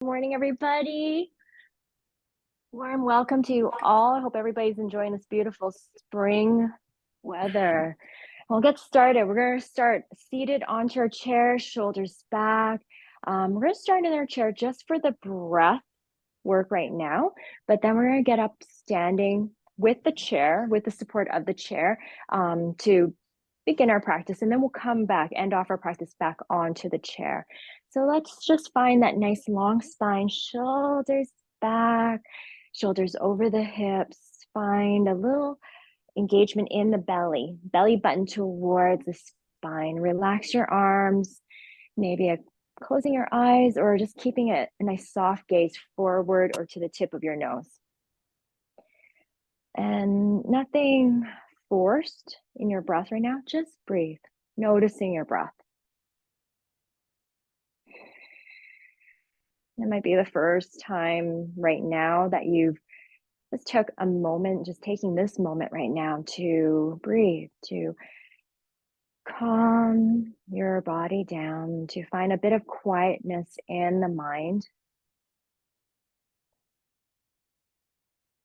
Morning, everybody. Warm welcome to you all. I hope everybody's enjoying this beautiful spring weather. We'll get started. We're going to start seated onto our chair, shoulders back. We're going to start in our chair just for the breath work right now, but then we're going to get up standing with the chair, with the support of the chair, to begin our practice, and then we'll come back, end off our practice back onto the chair. So let's just find that nice long spine, shoulders back, shoulders over the hips. Find a little engagement in the belly button towards the spine. Relax your arms, maybe closing your eyes or just keeping a nice soft gaze forward or to the tip of your nose. And nothing forced in your breath right now, just breathe, noticing your breath. It might be the first time right now that you've just took a moment, just taking this moment right now to breathe, to calm your body down, to find a bit of quietness in the mind.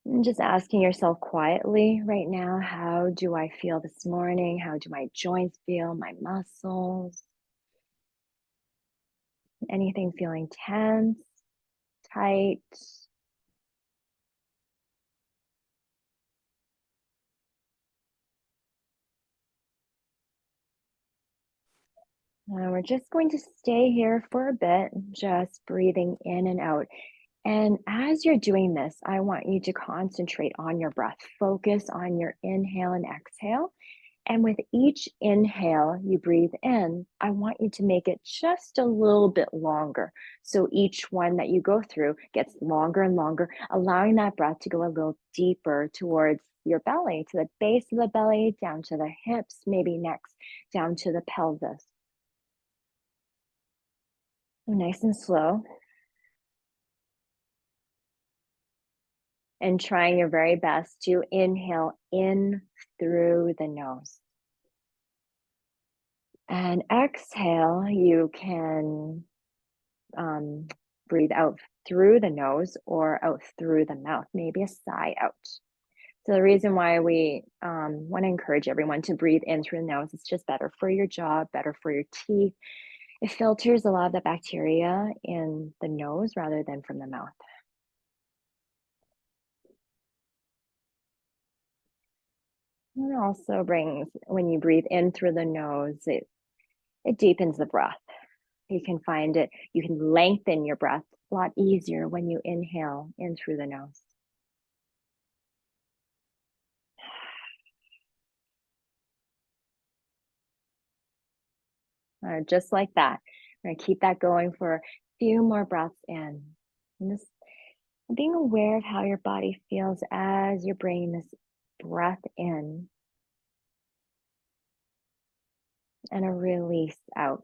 And just asking yourself quietly right now, how do I feel this morning? How do my joints feel, my muscles? Anything feeling tense, tight? We're just going to stay here for a bit, just breathing in and out. And as you're doing this, I want you to concentrate on your breath. Focus on your inhale and exhale. And with each inhale you breathe in, I want you to make it just a little bit longer. So each one that you go through gets longer and longer, allowing that breath to go a little deeper towards your belly, to the base of the belly, down to the hips, maybe next down to the pelvis. So nice and slow. And trying your very best to inhale in through the nose. And exhale, you can breathe out through the nose or out through the mouth, maybe a sigh out. So the reason why we want to encourage everyone to breathe in through the nose, it's just better for your jaw, better for your teeth. It filters a lot of the bacteria in the nose rather than from the mouth. And it also brings, when you breathe in through the nose, it deepens the breath. You can find it, you can lengthen your breath a lot easier when you inhale in through the nose. Just like that. We're going to keep that going for a few more breaths in. And this, being aware of how your body feels as you're bringing this breath in and a release out.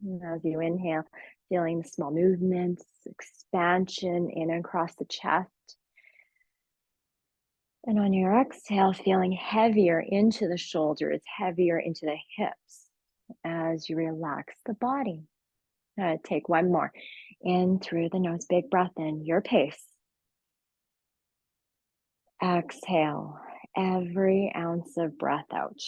And as you inhale, feeling the small movements, expansion in and across the chest. And on your exhale, feeling heavier into the shoulders, heavier into the hips as you relax the body. Take one more. In through the nose, big breath in, your pace. Exhale, every ounce of breath out.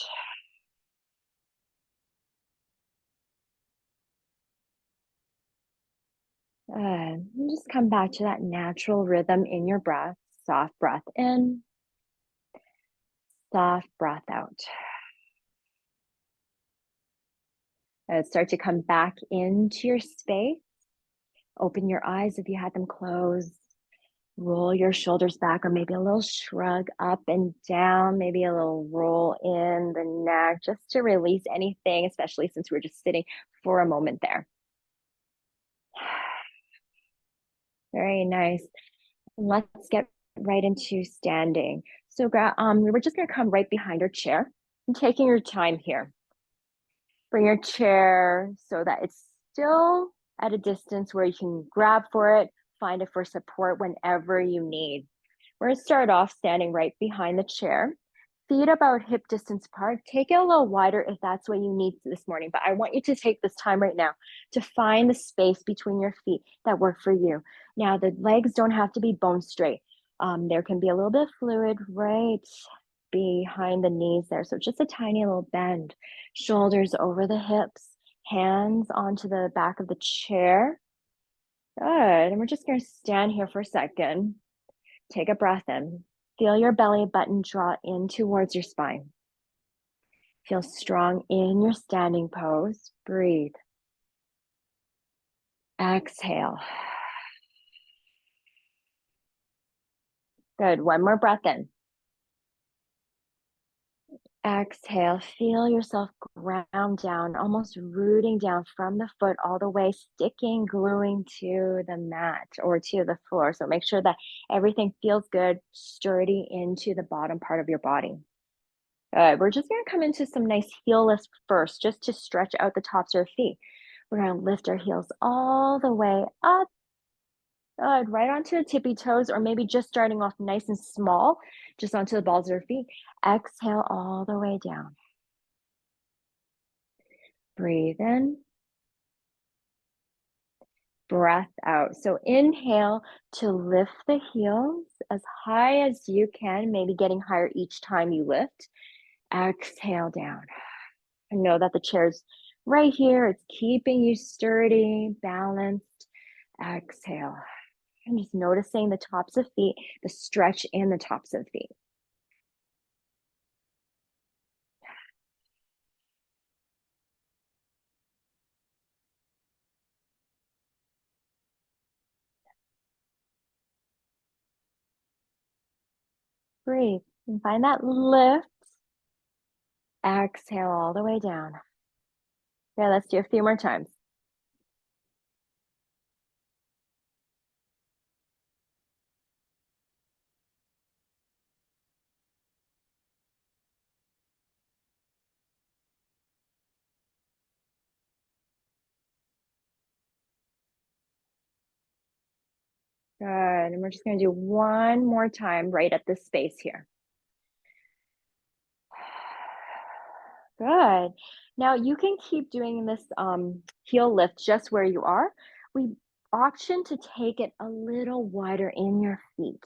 And just come back to that natural rhythm in your breath. Soft breath in, soft breath out. Start to come back into your space. Open your eyes if you had them closed. Roll your shoulders back, or maybe a little shrug up and down, maybe a little roll in the neck, just to release anything, especially since we're just sitting for a moment there. Very nice. Let's get right into standing. So we were just going to come right behind our chair. And taking your time here. Bring your chair so that it's still at a distance where you can grab for it, find it for support whenever you need. We're going to start off standing right behind the chair. Feet about hip distance apart. Take it a little wider if that's what you need this morning. But I want you to take this time right now to find the space between your feet that work for you. Now, the legs don't have to be bone straight. There can be a little bit of fluid right behind the knees there. So just a tiny little bend. Shoulders over the hips, hands onto the back of the chair. Good. And we're just going to stand here for a second. Take a breath in. Feel your belly button draw in towards your spine. Feel strong in your standing pose. Breathe. Exhale. Good. One more breath in. Exhale. Feel yourself ground down, almost rooting down from the foot all the way, sticking, gluing to the mat or to the floor. So make sure that everything feels good, sturdy into the bottom part of your body. We're just going to come into some nice heel lifts first, just to stretch out the tops of our feet. We're going to lift our heels all the way up. Good, right onto the tippy toes, or maybe just starting off nice and small, just onto the balls of your feet. Exhale all the way down. Breathe in. Breath out. So inhale to lift the heels as high as you can, maybe getting higher each time you lift. Exhale down. And know that the chair's right here. It's keeping you sturdy, balanced. Exhale. And just noticing the tops of feet, the stretch in the tops of feet. Breathe and find that lift. Exhale all the way down. Okay, let's do a few more times. Good. And we're just going to do one more time right at this space here. Good. Now you can keep doing this heel lift just where you are. We option to take it a little wider in your feet,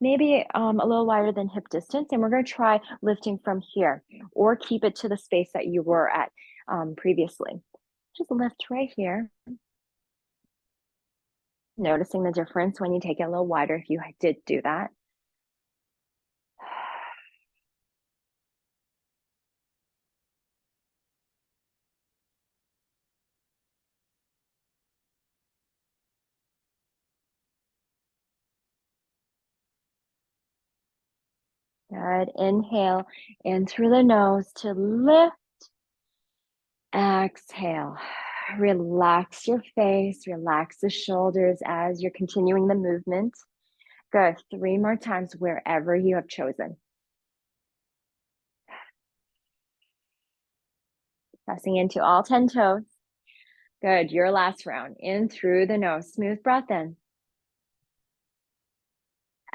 maybe a little wider than hip distance. And we're going to try lifting from here, or keep it to the space that you were at previously. Just lift right here. Noticing the difference when you take it a little wider if you did do that. Good. Inhale in through the nose to lift. Exhale. Relax your face, relax the shoulders as you're continuing the movement. Good. 3 more times wherever you have chosen. Pressing into all 10 toes. Good. Your last round. In through the nose. Smooth breath in.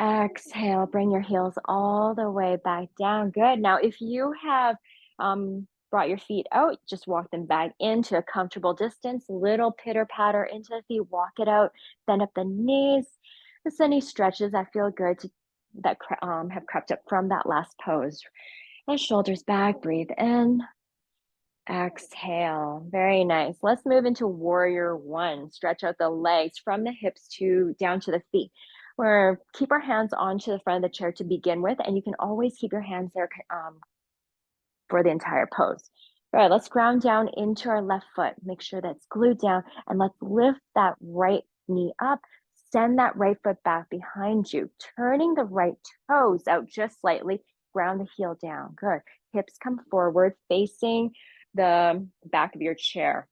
Exhale. Bring your heels all the way back down. Good. Now, if you have brought your feet out, just walk them back into a comfortable distance. Little pitter patter into the feet. Walk it out. Bend up the knees. Just any stretches that feel good that have crept up from that last pose. And shoulders back. Breathe in. Exhale. Very nice. Let's move into warrior one. Stretch out the legs from the hips to down to the feet. We're keep our hands onto the front of the chair to begin with, and you can always keep your hands there for the entire pose. All right, let's ground down into our left foot. Make sure that's glued down, and let's lift that right knee up. Send that right foot back behind you, turning the right toes out just slightly. Ground the heel down. Good. Hips come forward, facing the back of your chair.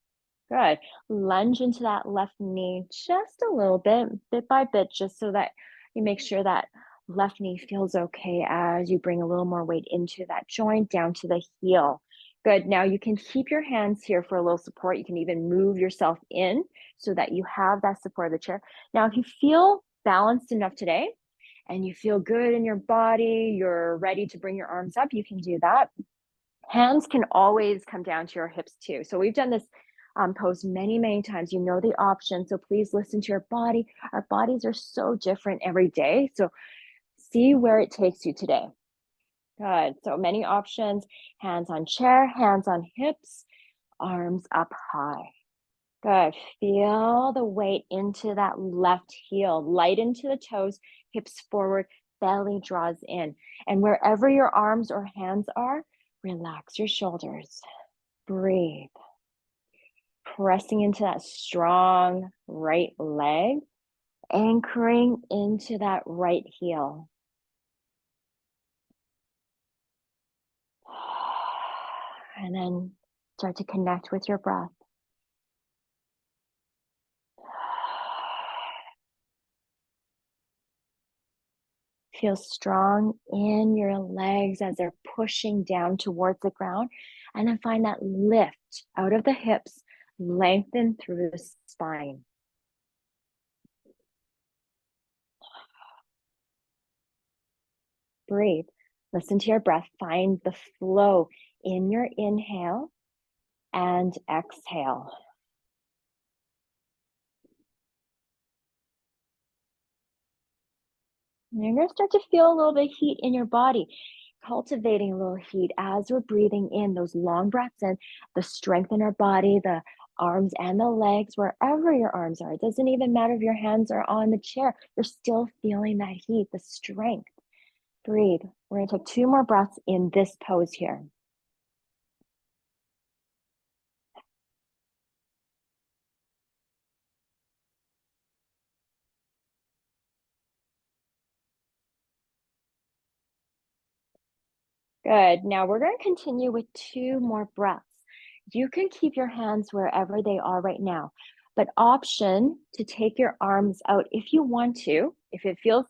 Good. Lunge into that left knee just a little bit by bit, just so that you make sure that left knee feels okay as you bring a little more weight into that joint down to the heel. Good. Now you can keep your hands here for a little support. You can even move yourself in so that you have that support of the chair. Now, if you feel balanced enough today and you feel good in your body, you're ready to bring your arms up, you can do that. Hands can always come down to your hips too. So we've done this pose many, many times. You know the option. So please listen to your body. Our bodies are so different every day. So see where it takes you today. Good. So many options. Hands on chair, hands on hips, arms up high. Good. Feel the weight into that left heel. Light into the toes, hips forward, belly draws in. And wherever your arms or hands are, relax your shoulders. Breathe. Pressing into that strong right leg, anchoring into that right heel. And then start to connect with your breath. Feel strong in your legs as they're pushing down towards the ground. And then find that lift out of the hips, lengthen through the spine. Breathe. Listen to your breath. Find the flow in your inhale and exhale. And you're going to start to feel a little bit of heat in your body, cultivating a little heat as we're breathing in those long breaths in, the strength in our body, the arms and the legs, wherever your arms are. It doesn't even matter if your hands are on the chair. You're still feeling that heat, the strength. Breathe. We're going to take 2 more breaths in this pose here. Good. Now we're going to continue with 2 more breaths. You can keep your hands wherever they are right now, but option to take your arms out if you want to. If it feels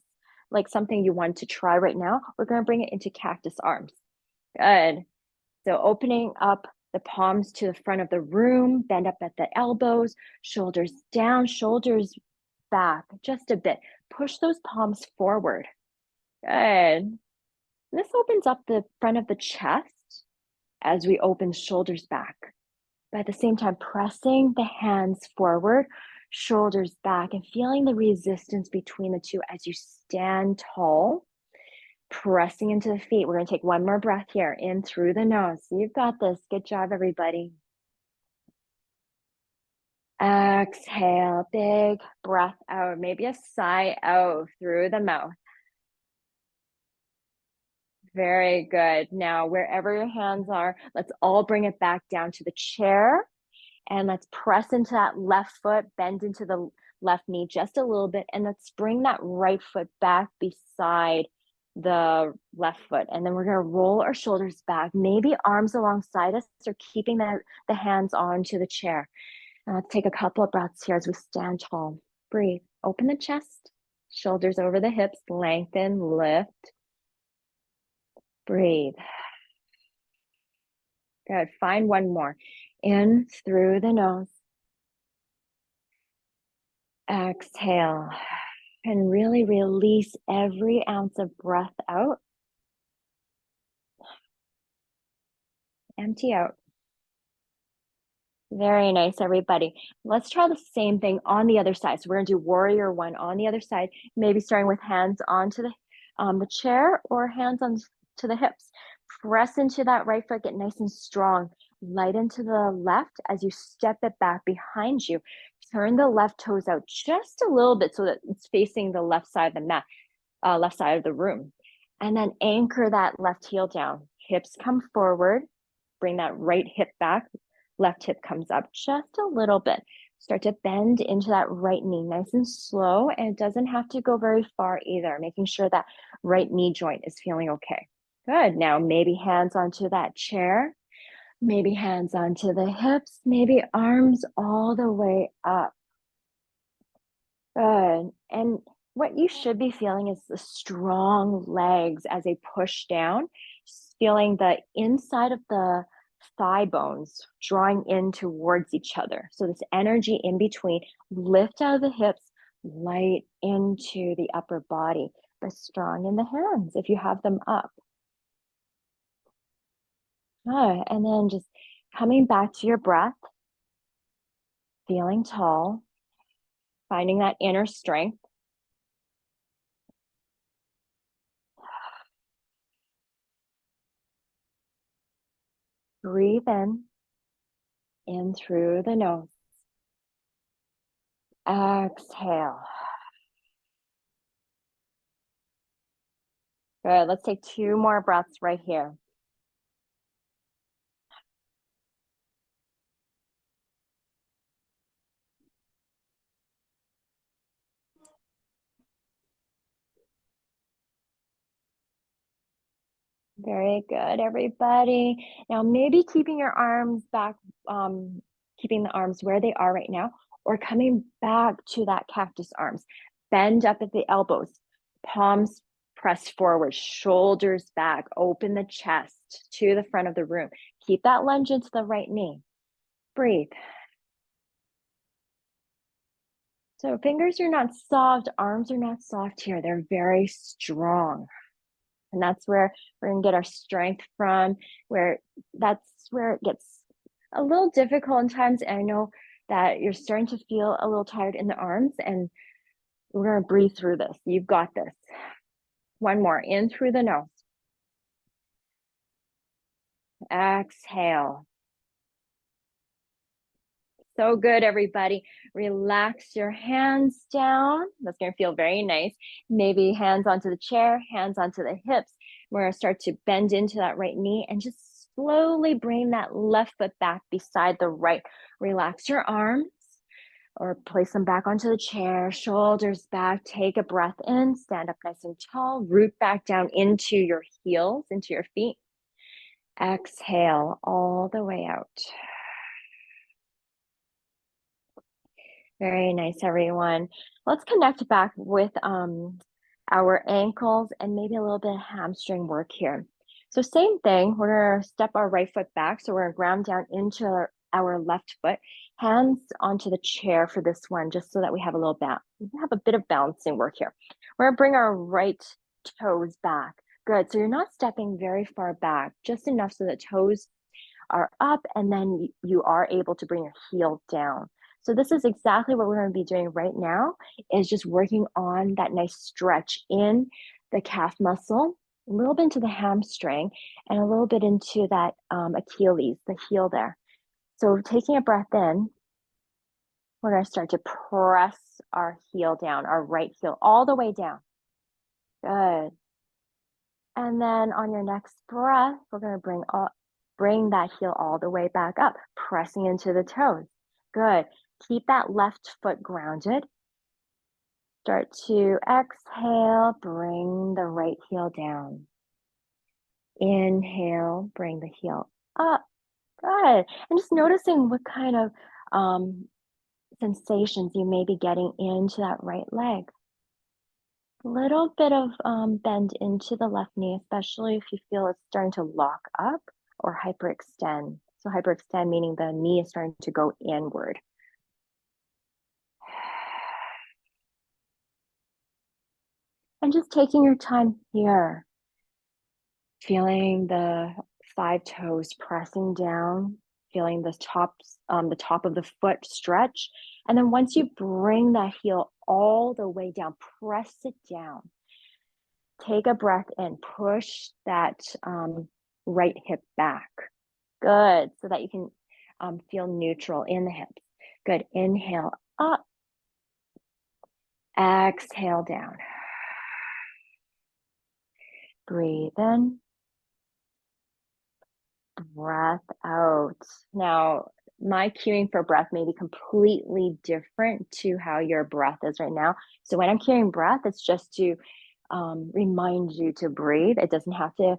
like something you want to try right now, we're going to bring it into cactus arms. Good. So opening up the palms to the front of the room, bend up at the elbows, shoulders down, shoulders back just a bit. Push those palms forward. Good. This opens up the front of the chest as we open shoulders back. But at the same time, pressing the hands forward, shoulders back, and feeling the resistance between the two as you stand tall, pressing into the feet. We're going to take 1 more breath here, in through the nose. You've got this. Good job, everybody. Exhale, big breath out, maybe a sigh out through the mouth. Very good. Now, wherever your hands are, let's all bring it back down to the chair. And let's press into that left foot, bend into the left knee just a little bit. And let's bring that right foot back beside the left foot. And then we're going to roll our shoulders back, maybe arms alongside us, or keeping the hands onto the chair. And let's take a couple of breaths here as we stand tall. Breathe. Open the chest, shoulders over the hips, lengthen, lift. Breathe. Good. Find 1 more. In through the nose. Exhale. And really release every ounce of breath out. Empty out. Very nice, everybody. Let's try the same thing on the other side. So we're going to do warrior 1 on the other side, maybe starting with hands onto the chair or hands on to the hips. Press into that right foot, get nice and strong. Light into the left as you step it back behind you. Turn the left toes out just a little bit so that it's facing the left side of the mat, left side of the room. And then anchor that left heel down. Hips come forward. Bring that right hip back. Left hip comes up just a little bit. Start to bend into that right knee, nice and slow. And it doesn't have to go very far either, making sure that right knee joint is feeling okay. Good. Now, maybe hands onto that chair, maybe hands onto the hips, maybe arms all the way up. Good. And what you should be feeling is the strong legs as they push down, just feeling the inside of the thigh bones drawing in towards each other. So this energy in between, lift out of the hips, light into the upper body, but strong in the hands if you have them up. And then just coming back to your breath, feeling tall, finding that inner strength. Breathe in through the nose. Exhale. Good. Let's take 2 more breaths right here. Very good, everybody. Now, maybe keeping your arms back, keeping the arms where they are right now, or coming back to that cactus arms. Bend up at the elbows, palms pressed forward, shoulders back, open the chest to the front of the room. Keep that lunge into the right knee. Breathe. So fingers are not soft, arms are not soft here. They're very strong. And that's where we're going to get our strength from, that's where it gets a little difficult in times. And I know that you're starting to feel a little tired in the arms, and we're going to breathe through this. You've got this. One more, in through the nose. Exhale. So good, everybody. Relax your hands down. That's going to feel very nice. Maybe hands onto the chair, hands onto the hips. We're going to start to bend into that right knee and just slowly bring that left foot back beside the right. Relax your arms or place them back onto the chair, shoulders back. Take a breath in, stand up nice and tall, root back down into your heels, into your feet. Exhale all the way out. Very nice, everyone. Let's connect back with our ankles and maybe a little bit of hamstring work here. So same thing, we're gonna step our right foot back. So we're gonna ground down into our left foot, hands onto the chair for this one, just so that we have a little we have a bit of balancing work here. We're gonna bring our right toes back. Good, so you're not stepping very far back, just enough so that toes are up, and then you are able to bring your heel down. So this is exactly what we're going to be doing right now, is just working on that nice stretch in the calf muscle, a little bit into the hamstring, and a little bit into that Achilles, the heel there. So taking a breath in, we're going to start to press our heel down, our right heel, all the way down. Good. And then on your next breath, we're going to bring that heel all the way back up, pressing into the toes. Good. Keep that left foot grounded. Start to exhale, bring the right heel down. Inhale, bring the heel up. Good. And just noticing what kind of sensations you may be getting into that right leg. A little bit of bend into the left knee, especially if you feel it's starting to lock up or hyperextend. So hyperextend meaning the knee is starting to go inward. And just taking your time here, feeling the 5 toes pressing down, feeling the top of the foot stretch. And then once you bring that heel all the way down, press it down. Take a breath in, push that right hip back. Good, so that you can feel neutral in the hips. Good, inhale up, exhale down. Breathe in, breath out. Now, my cueing for breath may be completely different to how your breath is right now. So when I'm cueing breath, it's just to remind you to breathe. It doesn't have to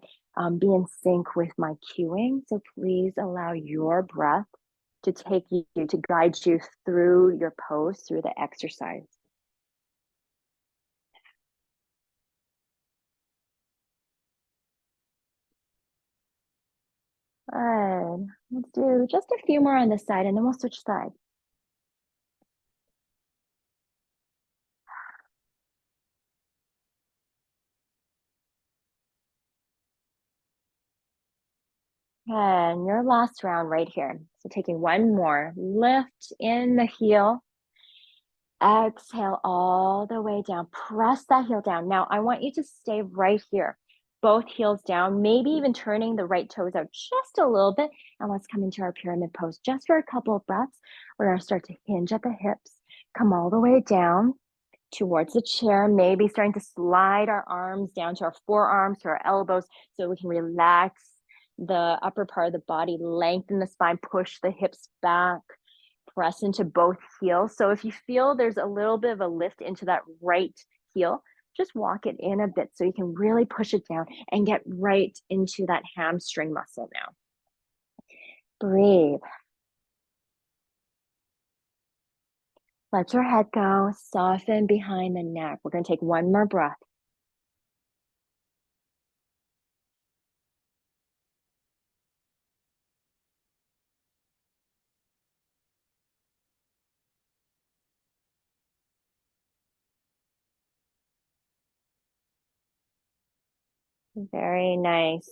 be in sync with my cueing. So please allow your breath to take you, to guide you through your pose, through the exercise. Good. Let's do just a few more on this side and then we'll switch sides. And your last round right here. So taking one more, lift in the heel, exhale all the way down, press that heel down. Now I want you to stay right here, both heels down, maybe even turning the right toes out just a little bit. And let's come into our pyramid pose just for a couple of breaths. We're gonna start to hinge at the hips, come all the way down towards the chair, maybe starting to slide our arms down to our forearms, to our elbows, so we can relax the upper part of the body, lengthen the spine, push the hips back, press into both heels. So if you feel there's a little bit of a lift into that right heel, just walk it in a bit so you can really push it down and get right into that hamstring muscle now. Breathe. Let your head go, soften behind the neck. We're going to take one more breath. Very nice.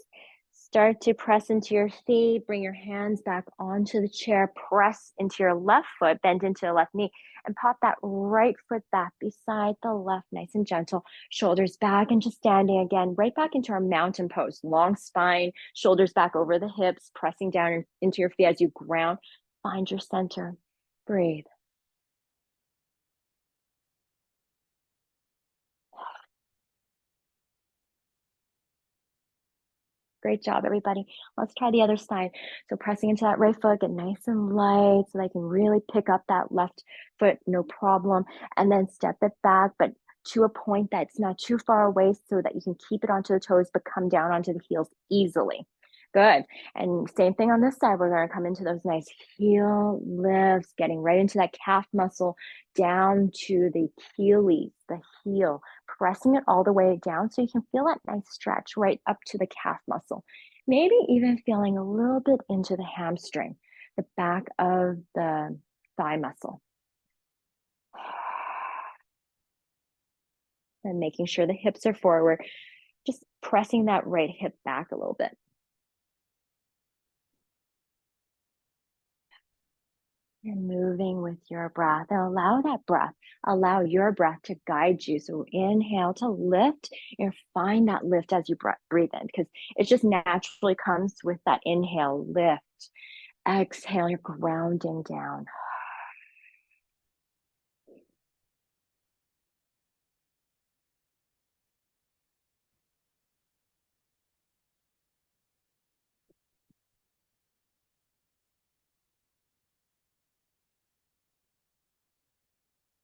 Start to press into your feet, bring your hands back onto the chair, press into your left foot, bend into the left knee, and pop that right foot back beside the left, nice and gentle. Shoulders back and just standing again, right back into our mountain pose. Long spine, shoulders back over the hips, pressing down into your feet as you ground. Find your center. Breathe. Great job, everybody. Let's try the other side. So pressing into that right foot, get nice and light so I can really pick up that left foot, no problem. And then step it back, but to a point that's not too far away so that you can keep it onto the toes, but come down onto the heels easily. Good. And same thing on this side. We're going to come into those nice heel lifts, getting right into that calf muscle, down to the Achilles, the heel, pressing it all the way down so you can feel that nice stretch right up to the calf muscle. Maybe even feeling a little bit into the hamstring, the back of the thigh muscle. And making sure the hips are forward, just pressing that right hip back a little bit. And moving with your breath, and allow your breath to guide you. So inhale to lift and find that lift as you breathe in, because it just naturally comes with that inhale, lift. Exhale, you're grounding down.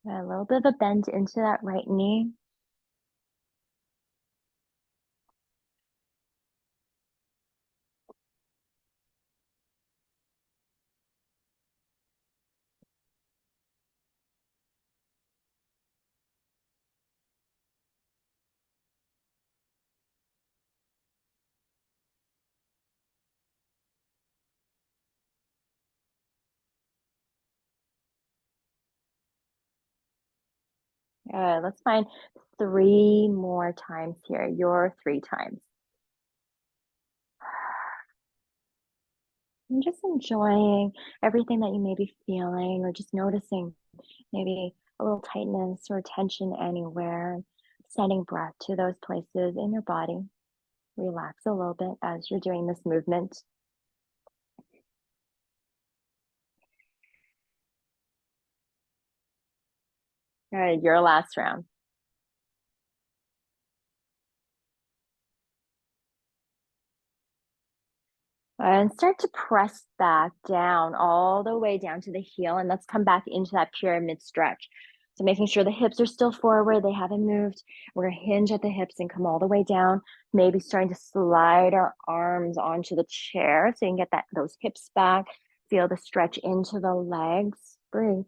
A little bit of a bend into that right knee. Good. Let's find 3 more times here. Your 3 times. And just enjoying everything that you may be feeling, or just noticing maybe a little tightness or tension anywhere. Sending breath to those places in your body. Relax a little bit as you're doing this movement. All right, your last round. And start to press back down all the way down to the heel. And let's come back into that pyramid stretch. So making sure the hips are still forward, they haven't moved. We're gonna hinge at the hips and come all the way down. Maybe starting to slide our arms onto the chair so you can get those hips back. Feel the stretch into the legs. Breathe.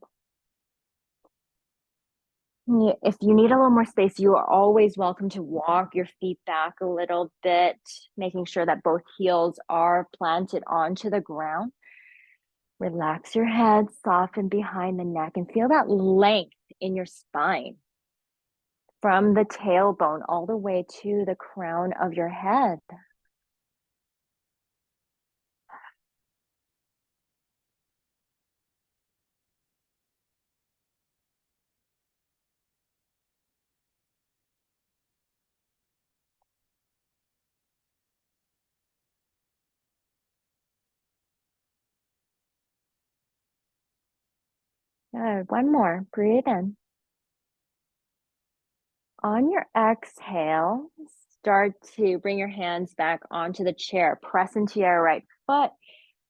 If you need a little more space, you are always welcome to walk your feet back a little bit, making sure that both heels are planted onto the ground. Relax your head, soften behind the neck, and feel that length in your spine from the tailbone all the way to the crown of your head. Good. One more. Breathe in. On your exhale, start to bring your hands back onto the chair. Press into your right foot,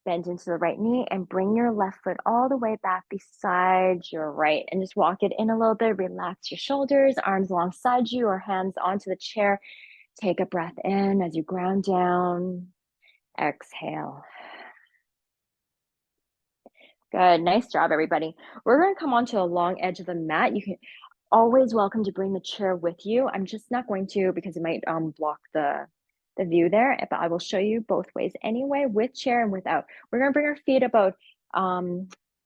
bend into the right knee, and bring your left foot all the way back beside your right. And just walk it in a little bit. Relax your shoulders, arms alongside you, or hands onto the chair. Take a breath in as you ground down. Exhale. Good. Nice job, everybody. We're going to come onto a long edge of the mat. You can always welcome to bring the chair with you. I'm just not going to because it might block the view there, but I will show you both ways anyway, with chair and without. We're going to bring our feet about a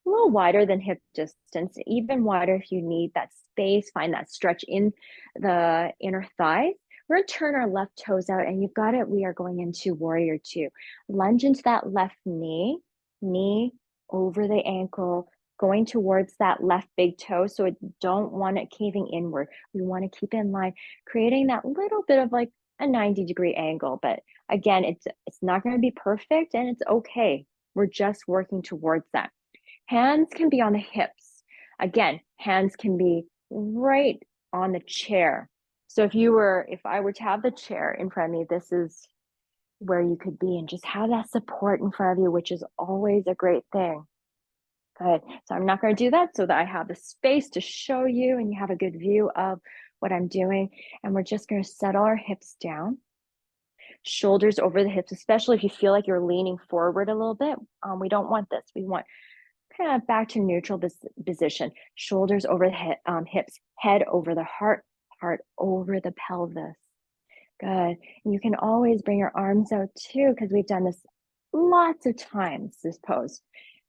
little wider than hip distance, even wider if you need that space. Find that stretch in the inner thighs. We're going to turn our left toes out, and you've got it. We are going into warrior two. Lunge into that left knee over the ankle, going towards that left big toe. So I don't want it caving inward. We want to keep in line, creating that little bit of like a 90-degree angle. But again, it's not going to be perfect, and it's okay. We're just working towards that. Hands can be on the hips. Again, hands can be right on the chair. So if I were to have the chair in front of me, this is where you could be, and just have that support in front of you, which is always a great thing. Good. So I'm not going to do that so that I have the space to show you and you have a good view of what I'm doing. And we're just going to settle our hips down, shoulders over the hips, especially if you feel like you're leaning forward a little bit. We don't want this. We want kind of back to neutral position, shoulders over the hips, head over the heart over the pelvis. Good. And you can always bring your arms out too, because we've done this lots of times, this pose.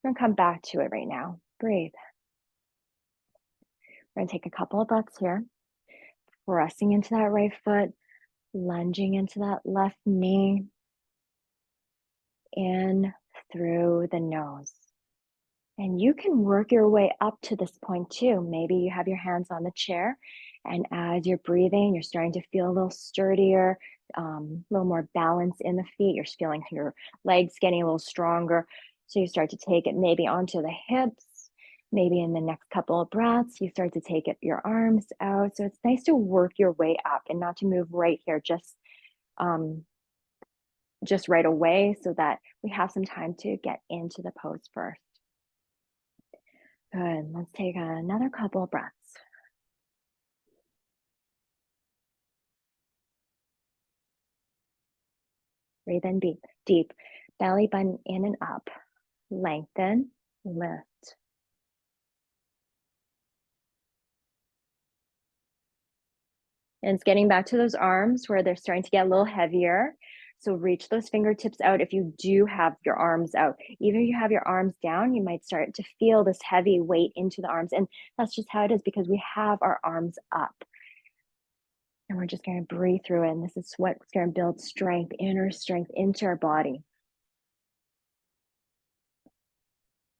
We're going to come back to it right now. Breathe. We're going to take a couple of breaths here. Pressing into that right foot, lunging into that left knee, in through the nose. And you can work your way up to this point too. Maybe you have your hands on the chair, and as you're breathing, you're starting to feel a little sturdier, a little more balance in the feet. You're feeling your legs getting a little stronger. So you start to take it maybe onto the hips. Maybe in the next couple of breaths, you start to take your arms out. So it's nice to work your way up and not to move right here just right away, so that we have some time to get into the pose first. Good. Let's take another couple of breaths. Breathe in deep. Belly button in and up. Lengthen, lift. And it's getting back to those arms where they're starting to get a little heavier. So reach those fingertips out if you do have your arms out. Even if you have your arms down, you might start to feel this heavy weight into the arms. And that's just how it is, because we have our arms up. And we're just going to breathe through it. And this is what's going to build strength, inner strength into our body.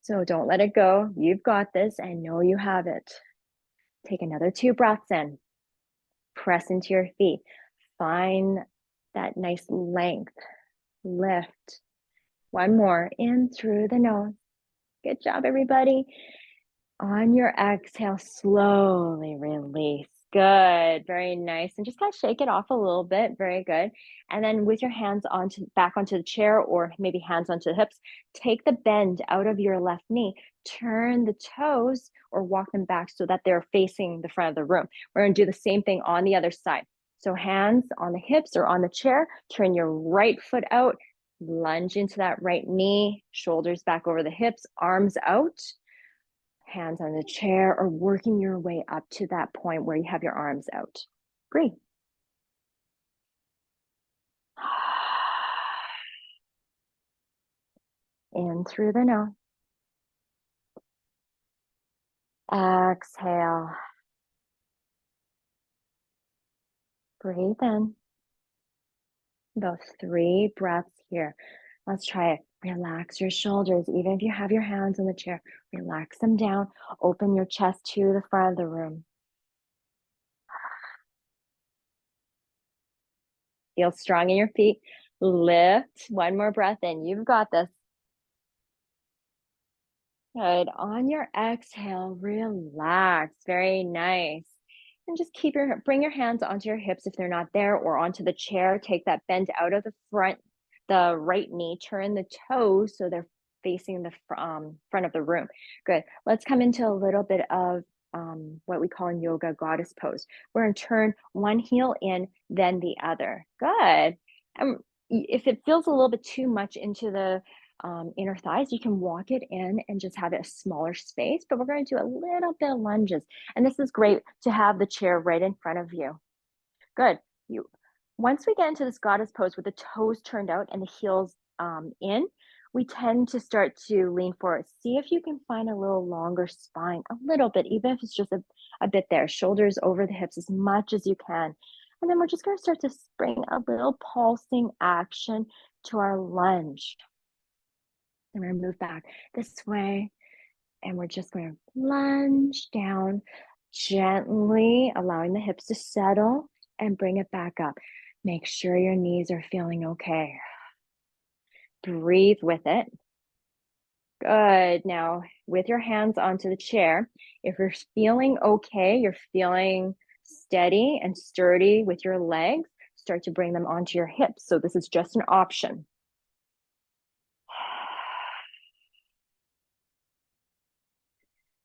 So don't let it go. You've got this. I know you have it. Take another 2 breaths in. Press into your feet. Find that nice length. Lift. One more. In through the nose. Good job, everybody. On your exhale, slowly release. Good. Very nice. And just kind of shake it off a little bit. Very good. And then with your hands back onto the chair, or maybe hands onto the hips, take the bend out of your left knee. Turn the toes or walk them back so that they're facing the front of the room. We're going to do the same thing on the other side. So hands on the hips or on the chair. Turn your right foot out. Lunge into that right knee. Shoulders back over the hips. Arms out. hands on the chair, or working your way up to that point where you have your arms out. Breathe. In through the nose. Exhale. Breathe in. About 3 breaths here. Let's try it. Relax your shoulders. Even if you have your hands on the chair, relax them down. Open your chest to the front of the room. Feel strong in your feet. Lift. One more breath in. You've got this. Good. On your exhale, relax. Very nice. And just bring your hands onto your hips if they're not there, or onto the chair. Take that bend out of the front, the right knee. Turn the toes so they're facing the front of the room. Good. Let's come into a little bit of what we call in yoga goddess pose. We're going to turn one heel in, then the other. Good. If it feels a little bit too much into the inner thighs, you can walk it in and just have it a smaller space, but we're going to do a little bit of lunges. And this is great to have the chair right in front of you. Good. Once we get into this goddess pose with the toes turned out and the heels in, we tend to start to lean forward. See if you can find a little longer spine, a little bit, even if it's just a bit there. Shoulders over the hips as much as you can. And then we're just going to start to bring a little pulsing action to our lunge. And we're going to move back this way. And we're just going to lunge down, gently allowing the hips to settle, and bring it back up. Make sure your knees are feeling okay. Breathe with it. Good. Now, with your hands onto the chair, if you're feeling okay, you're feeling steady and sturdy with your legs, start to bring them onto your hips. So this is just an option.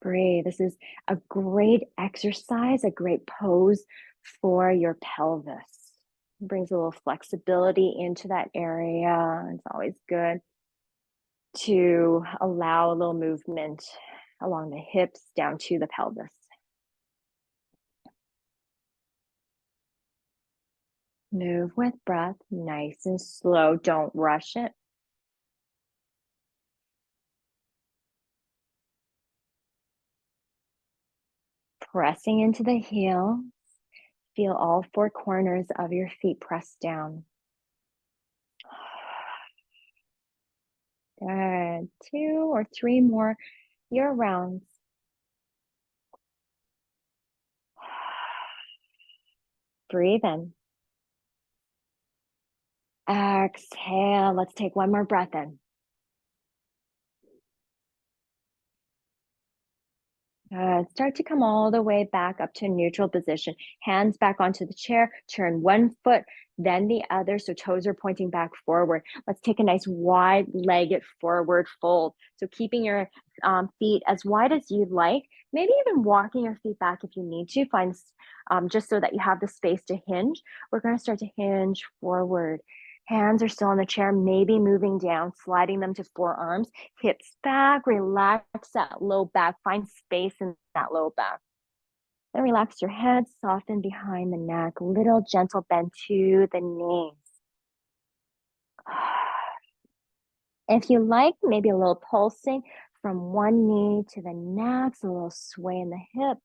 Breathe. This is a great exercise, a great pose for your pelvis. It brings a little flexibility into that area. It's always good to allow a little movement along the hips down to the pelvis. Move with breath, nice and slow. Don't rush it. Pressing into the heel. Feel all 4 corners of your feet pressed down. Good. 2 or 3 more year rounds. Breathe in. Exhale. Let's take one more breath in. Good. Start to come all the way back up to neutral position. Hands back onto the chair. Turn one foot, then the other. So toes are pointing back forward. Let's take a nice wide-legged forward fold. So keeping your feet as wide as you'd like. Maybe even walking your feet back if you need to. Find just so that you have the space to hinge. We're going to start to hinge forward. Hands are still on the chair, maybe moving down, sliding them to forearms, hips back, relax that low back, find space in that low back. Then relax your head, soften behind the neck, little gentle bend to the knees. If you like, maybe a little pulsing from one knee to the next, a little sway in the hips.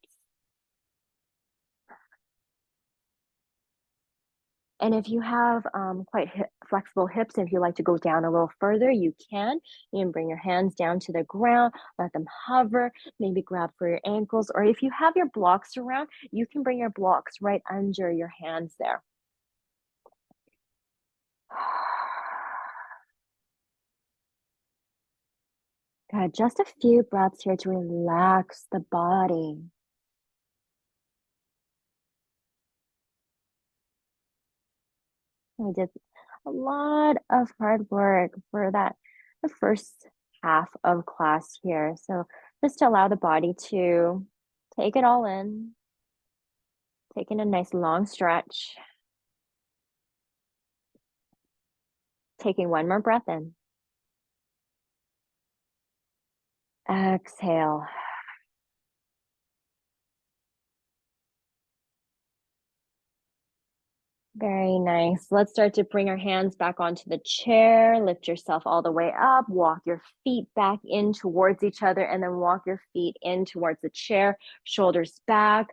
And if you have quite flexible hips, and if you like to go down a little further, you can. You can bring your hands down to the ground, let them hover, maybe grab for your ankles. Or if you have your blocks around, you can bring your blocks right under your hands there. Good. Just a few breaths here to relax the body. We did a lot of hard work for the first half of class here. So just to allow the body to take it all in, taking a nice long stretch, taking one more breath in. Exhale. Very nice. Let's start to bring our hands back onto the chair. Lift yourself all the way up. Walk your feet back in towards each other and then walk your feet in towards the chair. Shoulders back.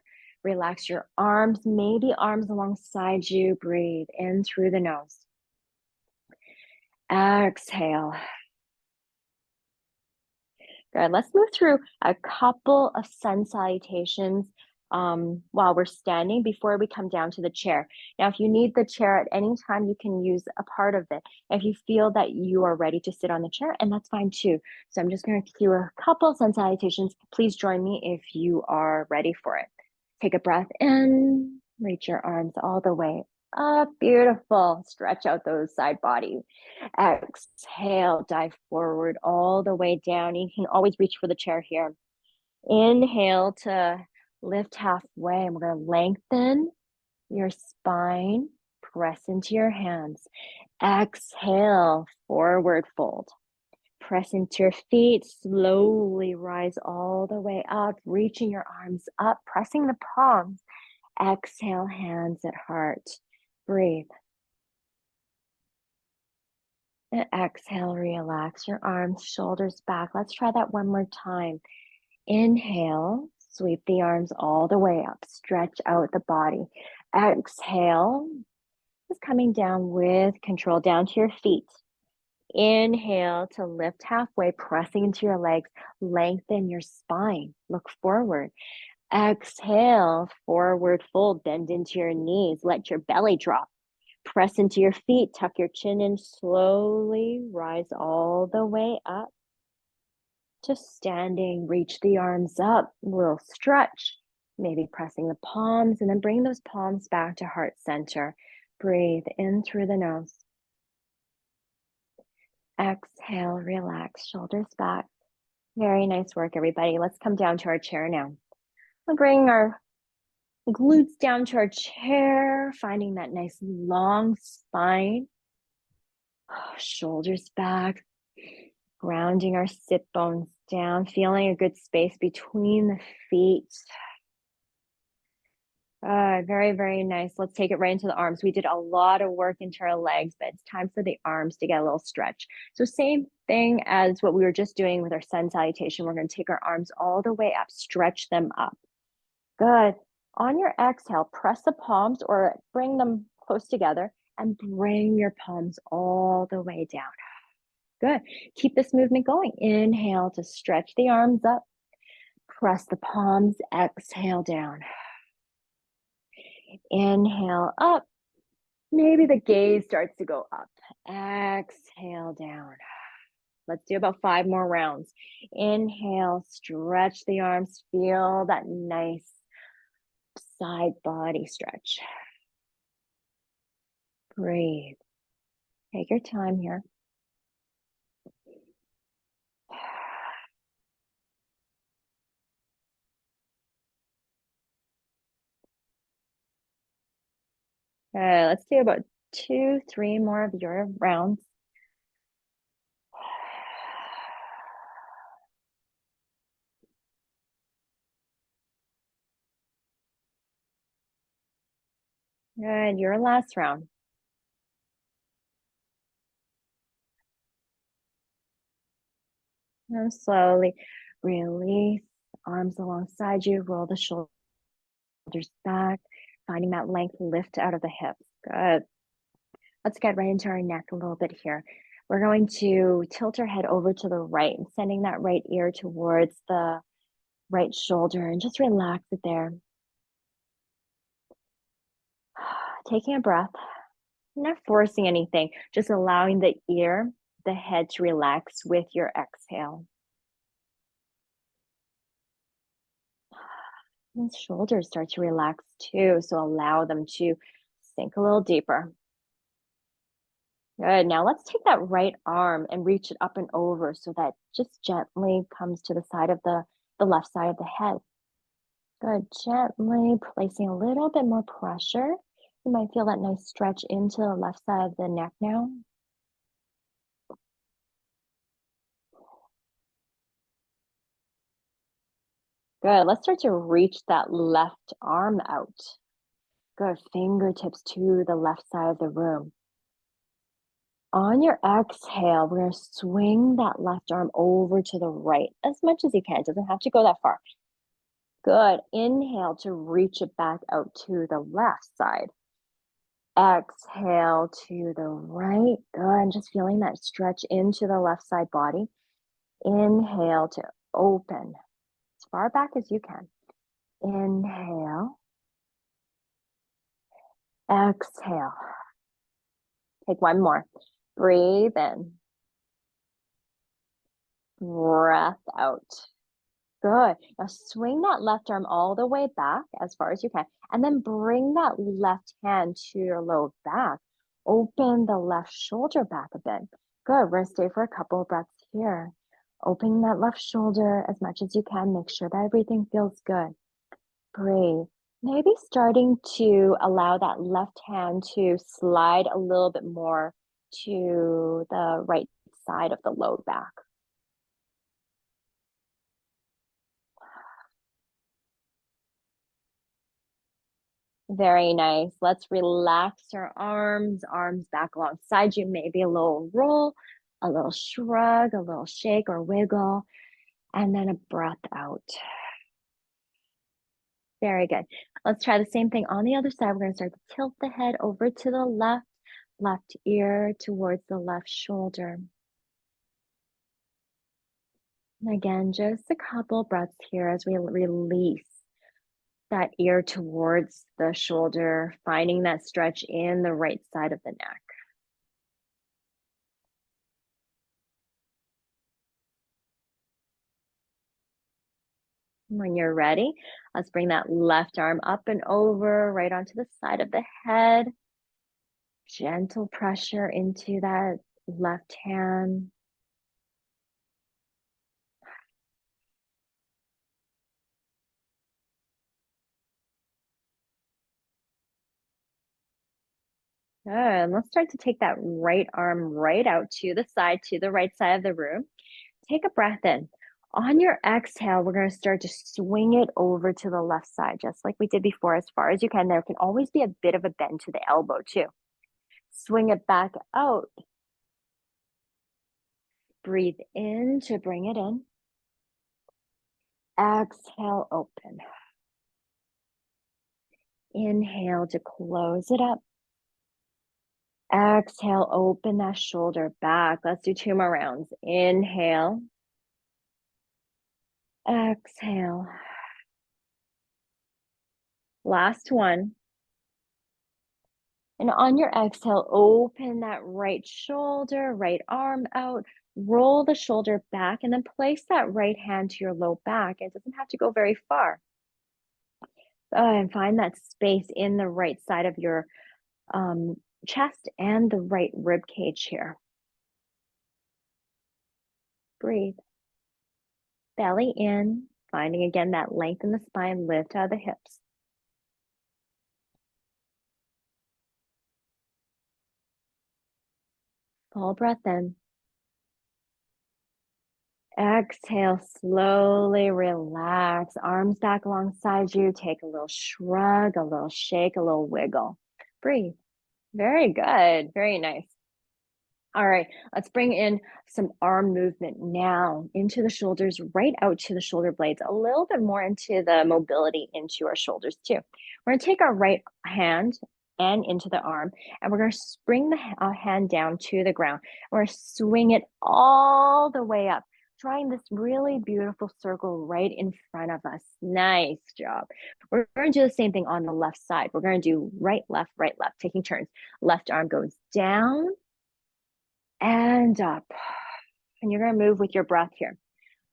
Relax your arms, maybe arms alongside you. Breathe in through the nose. Exhale. Good. Let's move through a couple of sun salutations while we're standing before we come down to the chair. Now, if you need the chair at any time, you can use a part of it. If you feel that you are ready to sit on the chair, and that's fine too. So I'm just going to cue a couple sun salutations. Please join me if you are ready for it. Take a breath in, reach your arms all the way up. Beautiful. Stretch out those side body. Exhale, dive forward all the way down. You can always reach for the chair here. Inhale to lift halfway, and we're going to lengthen your spine. Press into your hands. Exhale, forward fold. Press into your feet. Slowly rise all the way up, reaching your arms up, pressing the palms. Exhale, hands at heart. Breathe. And exhale, relax your arms, shoulders back. Let's try that one more time. Inhale, sweep the arms all the way up, stretch out the body. Exhale, just coming down with control down to your feet. Inhale to lift halfway, pressing into your legs, lengthen your spine, look forward. Exhale, forward fold, bend into your knees, let your belly drop. Press into your feet, tuck your chin in, slowly rise all the way up to standing. Reach the arms up, a little stretch, maybe pressing the palms, and then bring those palms back to heart center. Breathe in through the nose. Exhale, relax, shoulders back. Very nice work, everybody. Let's come down to our chair now. We'll bring our glutes down to our chair, finding that nice long spine. Shoulders back, grounding our sit bones down, feeling a good space between the feet. Very, very nice. Let's take it right into the arms. We did a lot of work into our legs, but it's time for the arms to get a little stretch. So same thing as what we were just doing with our sun salutation. We're going to take our arms all the way up, stretch them up. Good. On your exhale, press the palms or bring them close together and bring your palms all the way down. Good. Keep this movement going. Inhale to stretch the arms up. Press the palms. Exhale down. Inhale up. Maybe the gaze starts to go up. Exhale down. Let's do about 5 more rounds. Inhale, stretch the arms. Feel that nice side body stretch. Breathe. Take your time here. Let's do about 2, 3 more of your rounds. Good, your last round. And slowly release, arms alongside you, roll the shoulders back, finding that length, lift out of the hips. Good. Let's get right into our neck a little bit here. We're going to tilt our head over to the right and sending that right ear towards the right shoulder and just relax it there. Taking a breath, not forcing anything, just allowing the ear, the head to relax with your exhale. And shoulders start to relax too, so allow them to sink a little deeper. Good. Now let's take that right arm and reach it up and over so that just gently comes to the side of the left side of the head. Good. Gently placing a little bit more pressure. You might feel that nice stretch into the left side of the neck now. Good. Let's start to reach that left arm out. Good. Fingertips to the left side of the room. On your exhale, we're going to swing that left arm over to the right as much as you can. It doesn't have to go that far. Good. Inhale to reach it back out to the left side. Exhale to the right. Good. And just feeling that stretch into the left side body. Inhale to open as far back as you can. Inhale. Exhale. Take one more. Breathe in. Breath out. Good. Now swing that left arm all the way back as far as you can, and then bring that left hand to your low back. Open the left shoulder back a bit. Good. We're going to stay for a couple of breaths here. Opening that left shoulder as much as you can. Make sure that everything feels good. Breathe. Maybe starting to allow that left hand to slide a little bit more to the right side of the low back. Very nice. Let's relax our arms back alongside you. Maybe a little roll, a little shrug, a little shake or wiggle, and then a breath out. Very good. Let's try the same thing on the other side. We're going to start to tilt the head over to the left ear towards the left shoulder. And again, just a couple breaths here as we release that ear towards the shoulder, finding that stretch in the right side of the neck. When you're ready, let's bring that left arm up and over, right onto the side of the head. Gentle pressure into that left hand. Good. And let's start to take that right arm right out to the side, to the right side of the room. Take a breath in. On your exhale, we're going to start to swing it over to the left side, just like we did before, as far as you can. There can always be a bit of a bend to the elbow, too. Swing it back out. Breathe in to bring it in. Exhale, open. Inhale to close it up. Exhale, open that shoulder back. Let's do 2 more rounds. Inhale. Exhale. Last one. And on your exhale, open that right shoulder, right arm out. Roll the shoulder back and then place that right hand to your low back. It doesn't have to go very far. And find that space in the right side of your chest and the right rib cage here. Breathe. Belly in, finding again that length in the spine, lift out of the hips. Full breath in. Exhale, slowly relax. Arms back alongside you. Take a little shrug, a little shake, a little wiggle. Breathe. Very good. Very nice. All right, let's bring in some arm movement now into the shoulders, right out to the shoulder blades, a little bit more into the mobility into our shoulders too. We're gonna take our right hand and into the arm, and we're gonna bring the hand down to the ground. We're gonna swing it all the way up, drawing this really beautiful circle right in front of us. Nice job. We're gonna do the same thing on the left side. We're gonna do right, left, taking turns. Left arm goes down, and up. And you're going to move with your breath here.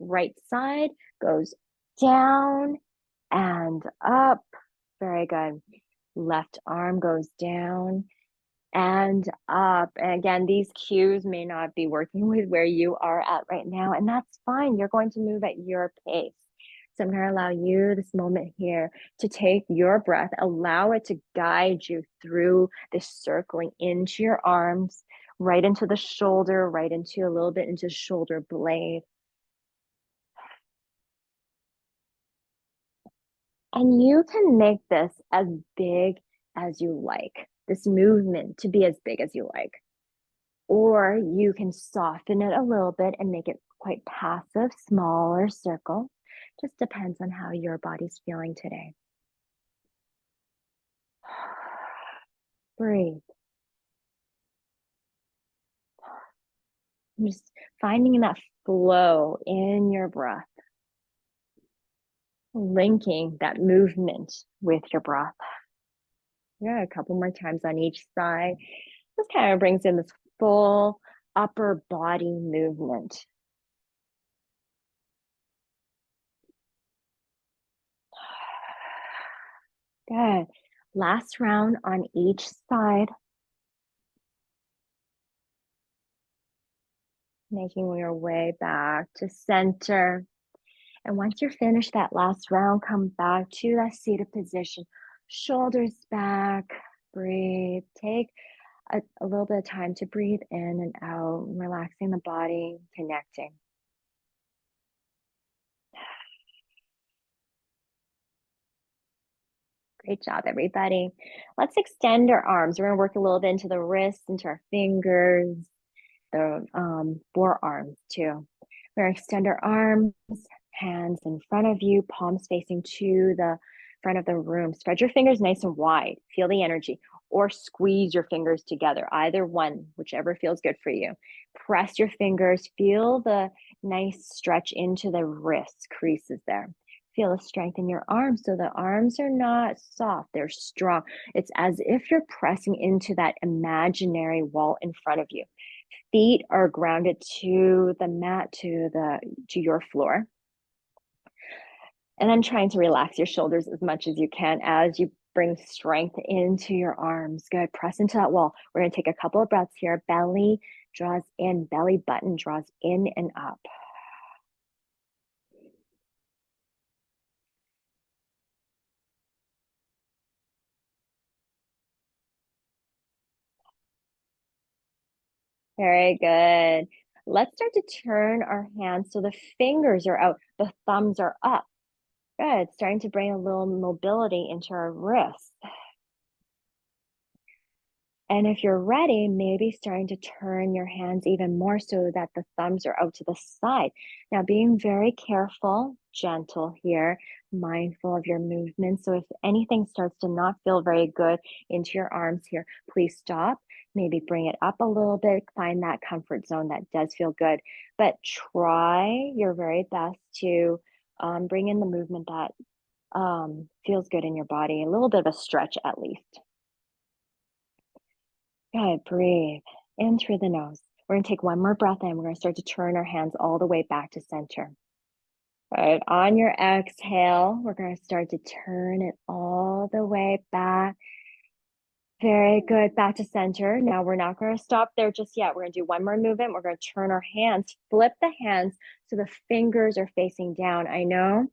Right side goes down and up. Very good. Left arm goes down and up. And again, these cues may not be working with where you are at right now, and that's fine. You're going to move at your pace. So I'm going to allow you this moment here to take your breath, allow it to guide you through this circling into your arms, right into the shoulder, right into a little bit into shoulder blade. And you can make this as big as you like, this movement to be as big as you like. Or you can soften it a little bit and make it quite passive, smaller circle. Just depends on how your body's feeling today. Breathe. I'm just finding that flow in your breath, linking that movement with your breath. Yeah, a couple more times on each side. This kind of brings in this full upper body movement. Good. Last round on each side. Making your way back to center. And once you're finished that last round, come back to that seated position. Shoulders back. Breathe. Take a little bit of time to breathe in and out, relaxing the body, connecting. Great job, everybody. Let's extend our arms. We're going to work a little bit into the wrists, into our fingers, the forearms too. We're going to extend our arms, hands in front of you, palms facing to the front of the room. Spread your fingers nice and wide. Feel the energy, or squeeze your fingers together. Either one, whichever feels good for you. Press your fingers. Feel the nice stretch into the wrist creases there. Feel the strength in your arms. So the arms are not soft, they're strong. It's as if you're pressing into that imaginary wall in front of you. Feet are grounded to the mat, to your floor. And then trying to relax your shoulders as much as you can as you bring strength into your arms. Good. Press into that wall. We're going to take a couple of breaths here. Belly draws in, belly button draws in and up. Very good. Let's start to turn our hands so the fingers are out, the thumbs are up. Good. Starting to bring a little mobility into our wrists. And if you're ready, maybe starting to turn your hands even more so that the thumbs are out to the side. Now, being very careful, gentle here, mindful of your movements. So if anything starts to not feel very good into your arms here, please stop. Maybe bring it up a little bit, find that comfort zone that does feel good. But try your very best to bring in the movement that feels good in your body, a little bit of a stretch at least. Good, breathe in through the nose. We're going to take one more breath in. We're going to start to turn our hands all the way back to center. Good. On your exhale, we're going to start to turn it all the way back. Very good. Back to center. Now we're not going to stop there just yet. We're going to do one more movement. We're going to turn our hands, flip the hands so the fingers are facing down. I know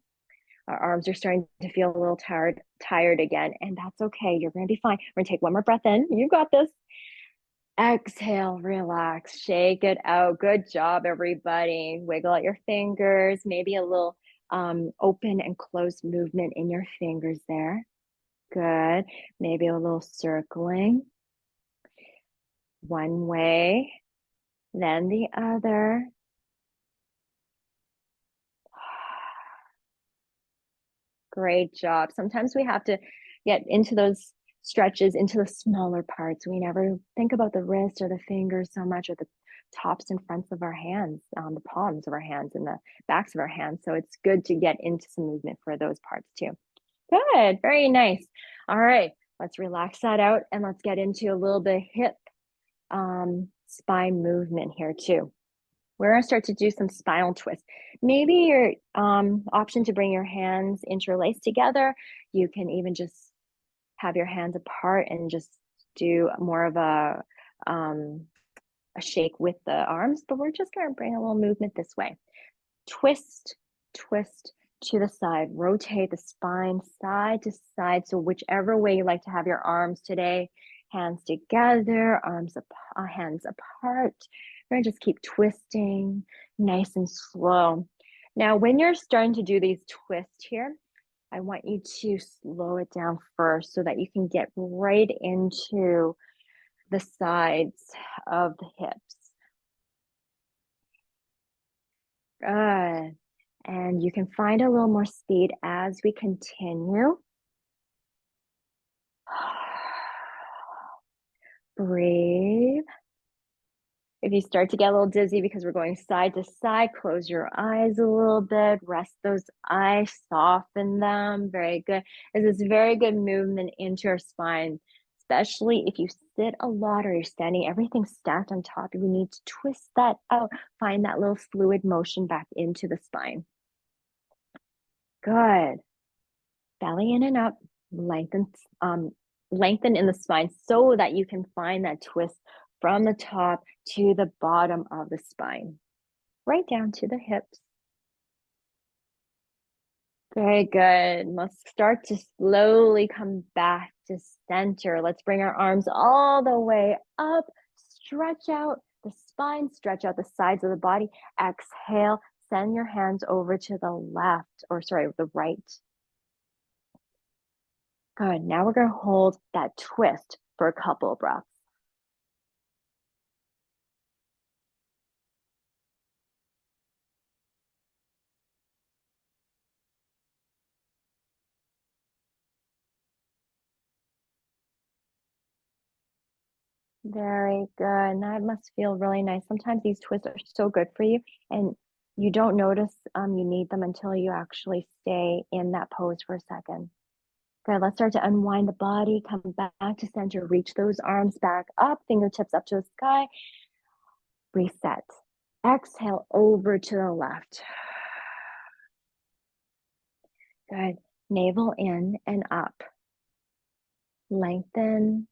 our arms are starting to feel a little tired again, and that's okay. You're going to be fine. We're going to take one more breath in. You got this. Exhale, relax, shake it out. Good job, everybody. Wiggle out your fingers, maybe a little open and closed movement in your fingers there. Good. Maybe a little circling. One way, then the other. Great job. Sometimes we have to get into those stretches, into the smaller parts. We never think about the wrist or the fingers so much, or the tops and fronts of our hands, the palms of our hands and the backs of our hands. So it's good to get into some movement for those parts too. Good, very nice. All right, let's relax that out and let's get into a little bit of hip spine movement here too. We're going to start to do some spinal twists. Maybe your option to bring your hands interlaced together. You can even just have your hands apart and just do more of a shake with the arms, but we're just going to bring a little movement this way. Twist, twist to the side. Rotate the spine side to side. So whichever way you like to have your arms today, hands together, hands apart. We're going to just keep twisting nice and slow. Now, when you're starting to do these twists here, I want you to slow it down first so that you can get right into the sides of the hips. Good. And you can find a little more speed as we continue. Breathe. If you start to get a little dizzy because we're going side to side, close your eyes a little bit, rest those eyes, soften them. Very good. This is very good movement into your spine, especially if you sit a lot or you're standing, everything's stacked on top. You need to twist that out, find that little fluid motion back into the spine. Good. Belly in and up, lengthen in the spine so that you can find that twist from the top to the bottom of the spine, right down to the hips. Very good. Let's start to slowly come back to center. Let's bring our arms all the way up, stretch out the spine, stretch out the sides of the body. Exhale, send your hands over to the left, or sorry, the right. Good. Now we're going to hold that twist for a couple of breaths. Very good. And that must feel really nice. Sometimes these twists are so good for you, and you don't notice you need them until you actually stay in that pose for a second. Good. Let's start to unwind the body, come back to center, reach those arms back up, fingertips up to the sky. Reset. Exhale over to the left. Good. Navel in and up. Lengthen.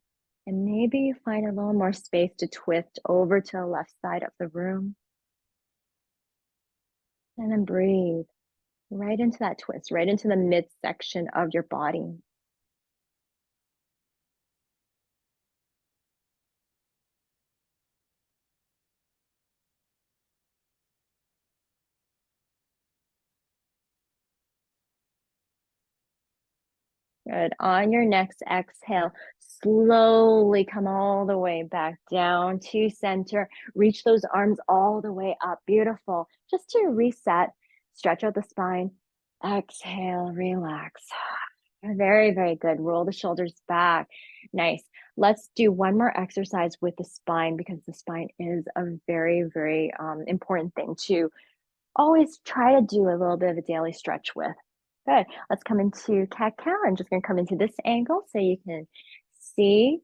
And maybe you find a little more space to twist over to the left side of the room. And then breathe right into that twist, right into the midsection of your body. Good. On your next exhale, slowly come all the way back down to center. Reach those arms all the way up. Beautiful. Just to reset, stretch out the spine. Exhale, relax. Very, very good. Roll the shoulders back. Nice. Let's do one more exercise with the spine because the spine is a very, very important thing to always try to do a little bit of a daily stretch with. Good. Let's come into cat-cow. I'm just going to come into this angle so you can see.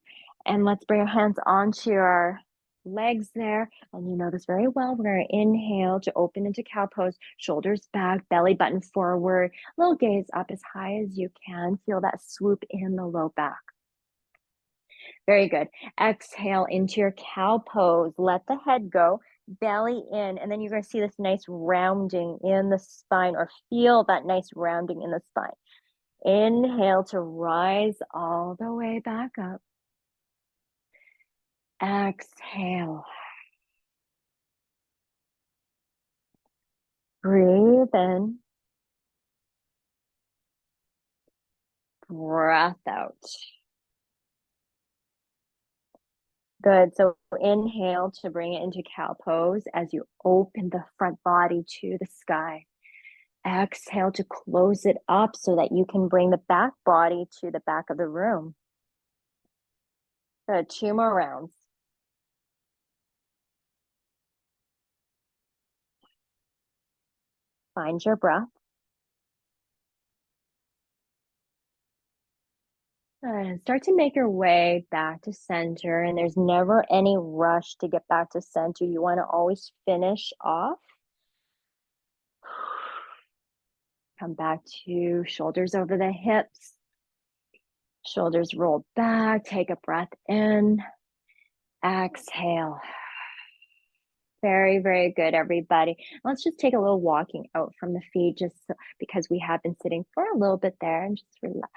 And let's bring our hands onto our legs there. And you know this very well. We're going to inhale to open into cow pose, shoulders back, belly button forward, little gaze up as high as you can. Feel that swoop in the low back. Very good. Exhale into your cow pose. Let the head go, belly in, and then you're going to see this nice rounding in the spine, or feel that nice rounding in the spine. Inhale to rise all the way back up. Exhale. Breathe in. Breath out. Good. So inhale to bring it into cow pose as you open the front body to the sky. Exhale to close it up so that you can bring the back body to the back of the room. Good. 2 more rounds. Find your breath. And start to make your way back to center. And there's never any rush to get back to center. You want to always finish off. Come back to shoulders over the hips. Shoulders roll back. Take a breath in. Exhale. Very, very good, everybody. Let's just take a little walking out from the feet just because we have been sitting for a little bit there, and just relax.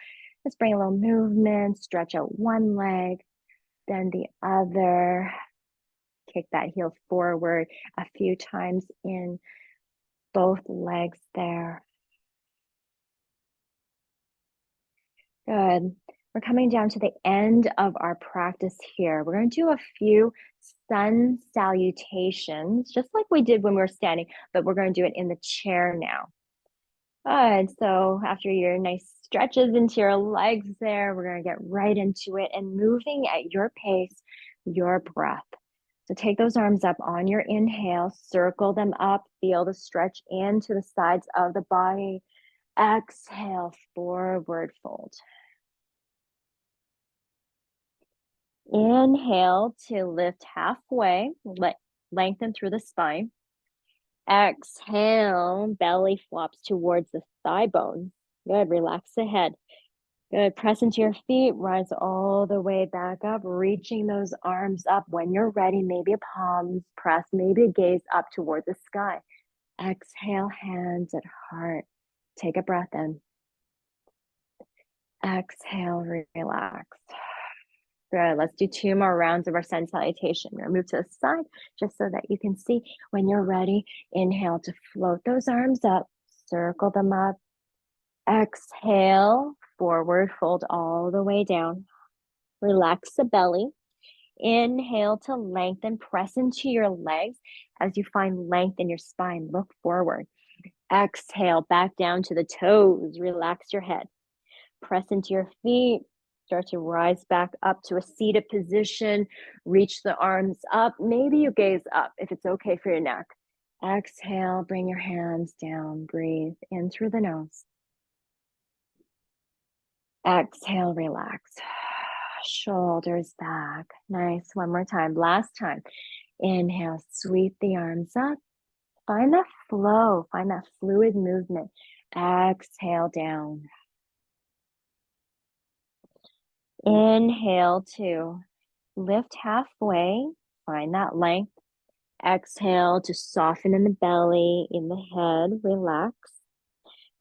Let's bring a little movement, stretch out one leg, then the other. Kick that heel forward a few times in both legs there. Good. We're coming down to the end of our practice here. We're going to do a few sun salutations, just like we did when we were standing, but we're going to do it in the chair now. Good. So after your nice stretches into your legs there, we're going to get right into it and moving at your pace, your breath. So take those arms up on your inhale, circle them up, feel the stretch into the sides of the body. Exhale, forward fold. Inhale to lift halfway, lengthen through the spine. Exhale, belly flops towards the thigh bone. Good, relax the head. Good, press into your feet, rise all the way back up, reaching those arms up. When you're ready, maybe a palms press, maybe a gaze up towards the sky. Exhale, hands at heart. Take a breath in. Exhale, relax. Good. Let's do 2 more rounds of our sun salutation. We're gonna move to the side just so that you can see. When you're ready, inhale to float those arms up, circle them up. Exhale, forward fold all the way down. Relax the belly. Inhale to lengthen, press into your legs as you find length in your spine. Look forward. Exhale, back down to the toes. Relax your head. Press into your feet. Start to rise back up to a seated position. Reach the arms up. Maybe you gaze up if it's okay for your neck. Exhale, bring your hands down. Breathe in through the nose. Exhale, relax. Shoulders back. Nice. One more time. Last time. Inhale, sweep the arms up. Find that flow. Find that fluid movement. Exhale down. Inhale to lift halfway, find that length. Exhale to soften in the belly, in the head, relax.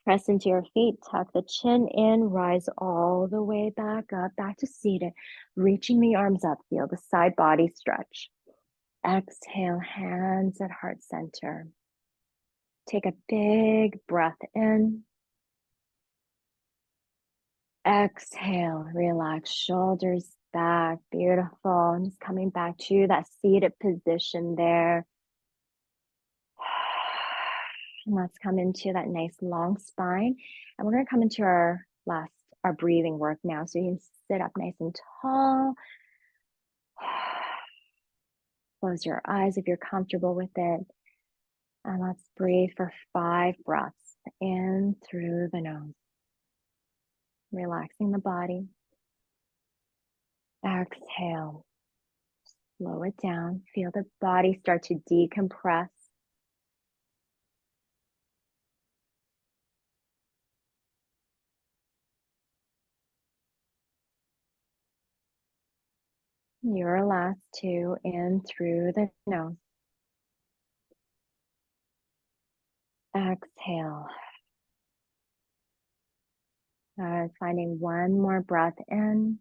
Press into your feet, tuck the chin in, rise all the way back up, back to seated. Reaching the arms up, feel the side body stretch. Exhale, hands at heart center. Take a big breath in. Exhale, relax, shoulders back, beautiful. And just coming back to that seated position there. And let's come into that nice long spine. And we're gonna come into our breathing work now. So you can sit up nice and tall. Close your eyes if you're comfortable with it. And let's breathe for 5 breaths in through the nose. Relaxing the body. Exhale. Slow it down. Feel the body start to decompress. Your last 2 in through the nose. Exhale. Finding one more breath in.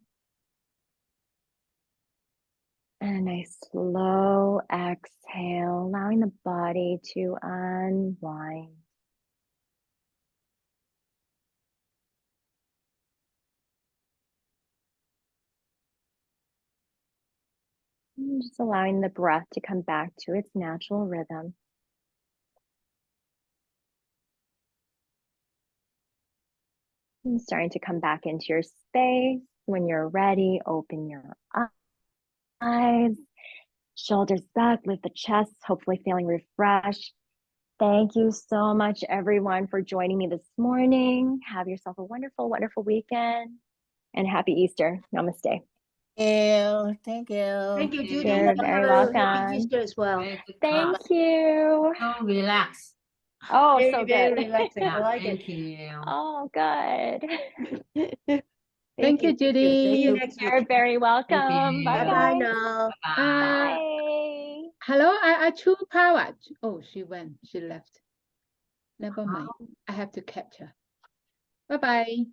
And a nice slow exhale, allowing the body to unwind. And just allowing the breath to come back to its natural rhythm. And starting to come back into your space. When you're ready, open your eyes. Shoulders back, lift the chest, hopefully feeling refreshed. Thank you so much, everyone, for joining me this morning. Have yourself a wonderful, wonderful weekend, and happy Easter. Namaste. Thank you. Thank you, Judy. You're very welcome. Happy Easter as well. Thank you. So relax. Oh, Very, so very good. relaxing. I like it. Thank you. Oh, good. Thank you, Judy. See you next week. You're very welcome. you. Bye, Bye-bye guys. now. Bye. Hello, I Chu Power. Oh, she went. She left. Never mind. I have to catch her. Bye-bye.